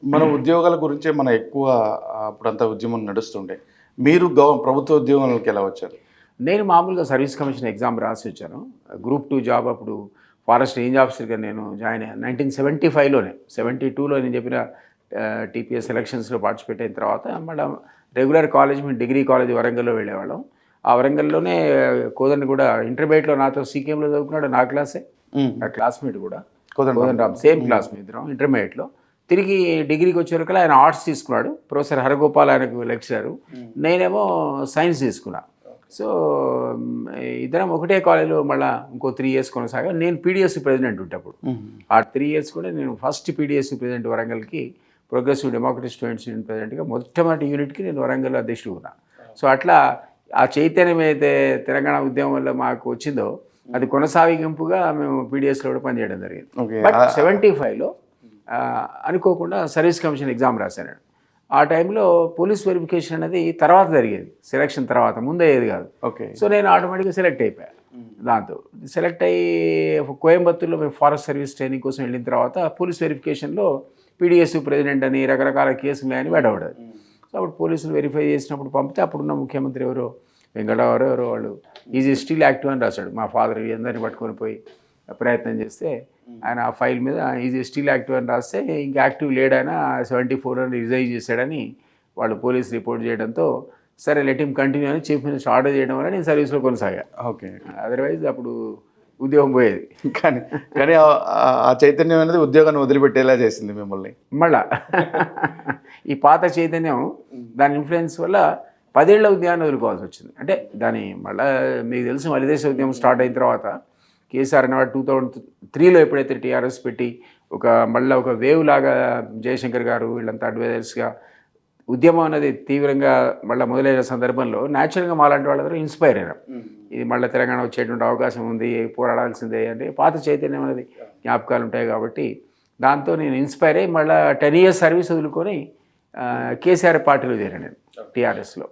మన ఉద్యోగాల గురించే మన ఎక్కువ అప్పుడంతా ఉద్యమం నడుస్తుండే. మీరు ప్రభుత్వ ఉద్యోగంలోకి ఎలా వచ్చారు? నేను మామూలుగా సర్వీస్ కమిషన్ ఎగ్జామ్ రాసి వచ్చాను. గ్రూప్ 2 జాబ్ అప్పుడు ఫారెస్ట్ రేంజ్ ఆఫీసర్‌గా నేను జాయిన్ అయ్యాను. 1975లోనే. 72లో నేను చెప్పిన టీపీఎస్ సెలక్షన్స్‌లో పార్టిసిపేట్ అయిన తర్వాత మళ్ళా రెగ్యులర్ కాలేజ్ మేము డిగ్రీ కాలేజ్ వరంగల్‌లో వెళ్ళేవాళ్ళం. ఆ వరంగల్‌లోనే కోదండ కూడా ఇంటర్మీడియేట్‌లో నాతో సీకేఎంలో చదువుకున్నాడు. నా క్లాసే. నా క్లాస్‌మేట్ కూడా. కోదండరామ్ సేమ్ క్లాస్ మేమిద్దరం ఇంటర్మీడియేట్‌లో. తిరిగి డిగ్రీకి వచ్చేవరకల్లా ఆయన ఆర్ట్స్ తీసుకున్నాడు. ప్రొఫెసర్ హరగోపాల్ ఆయనకు లెక్చరరు. నేనేమో సైన్స్ తీసుకున్నా. సో ఇద్దరం ఒకటే కాలేజీలో మళ్ళీ ఇంకో 3 ఇయర్స్ కొనసాగా. నేను పీడిఎస్సీ ప్రెసిడెంట్ ఉంటే అప్పుడు. ఆ 3 ఇయర్స్ కూడా నేను ఫస్ట్ పీడిఎస్సీ ప్రెసిడెంట్ వరంగల్కి ప్రోగ్రెసివ్ డెమోక్రటిక్ స్టూడెంట్స్ యూనియన్ ప్రెసిడెంట్గా మొట్టమొదటి యూనిట్కి నేను వరంగల్ అధ్యక్షుడు ఉన్నా. సో అట్లా ఆ చైతన్యం అయితే తెలంగాణ ఉద్యమం వల్ల మాకు వచ్చిందో అది కొనసాగింపుగా మేము పీడిఎస్లో కూడా పనిచేయడం జరిగింది. బట్ 75లో అనుకోకుండా సర్వీస్ కమిషన్ ఎగ్జామ్ రాశాను. ఆ టైంలో పోలీస్ వెరిఫికేషన్ అనేది తర్వాత జరిగేది, సెలక్షన్ తర్వాత, ముందే అయ్యేది కాదు. ఓకే. సో నేను ఆటోమేటిక్గా సెలెక్ట్ అయిపోయాను. దాంతో సెలెక్ట్ అయ్యి కోయంబత్తూరులో మేము ఫారెస్ట్ సర్వీస్ ట్రైనింగ్ కోసం వెళ్ళిన తర్వాత పోలీస్ వెరిఫికేషన్లో పీడిఎస్యూ ప్రెసిడెంట్ అని రకరకాల కేసులు అని వెడబడదు. సో అప్పుడు పోలీసులు వెరిఫై చేసినప్పుడు పంపితే అప్పుడున్న ముఖ్యమంత్రి ఎవరో వెంకటరావు ఎవరో వాళ్ళు ఈజీ స్టిల్ యాక్టివ్ అని రాశాడు. మా ఫాదర్ అందరినీ పట్టుకొని పోయి ప్రయత్నం చేస్తే ఆయన ఆ ఫైల్ మీద ఈజీ స్టిల్ యాక్టివ్ అని రాస్తే ఇంకా యాక్టివ్ లేడైనా 74 అని రిజైన్ చేశాడని వాళ్ళు పోలీస్ రిపోర్ట్ చేయడంతో సరే లెట్ హిమ్ కంటిన్యూ అని చీఫ్ మినిస్టర్ ఆర్డర్ చేయడం వల్ల నేను సర్వీస్లో కొనసాగా. ఓకే. అదర్వైజ్ అప్పుడు ఉద్యోగం పోయేది. కానీ కానీ ఆ చైతన్యం అనేది ఉద్యోగాన్ని వదిలిపెట్టేలా చేసింది మిమ్మల్ని. మళ్ళా ఈ పాత చైతన్యం దాని ఇన్ఫ్లుయెన్స్ వల్ల 10 ఏళ్ల ఉద్యోగాన్ని వదులుకోవాల్సి వచ్చింది. అంటే దాని మళ్ళీ మీకు తెలుసు మలిదేశ ఉద్యమం స్టార్ట్ అయిన తర్వాత కేసీఆర్ అనేవాడు 2003లో ఎప్పుడైతే టీఆర్ఎస్ పెట్టి మళ్ళీ ఒక వేవ్ లాగా జయశంకర్ గారు వీళ్ళంతా అడ్వైజర్స్గా ఉద్యమం అనేది తీవ్రంగా మళ్ళీ మొదలైన సందర్భంలో న్యాచురల్గా మాలాంటి వాళ్ళందరూ ఇన్స్పైర్ అయినారు. ఇది మళ్ళీ తెలంగాణ వచ్చేటువంటి అవకాశం ఉంది, పోరాడాల్సిందే అంటే పాత చైతన్యం అనేది జ్ఞాపకాలు ఉంటాయి కాబట్టి దాంతో నేను ఇన్స్పైర్ అయ్యి మళ్ళీ 10 ఇయర్స్ సర్వీస్ వదులుకొని కేసీఆర్ పార్టీలో చేరాను నేను టీఆర్ఎస్లో.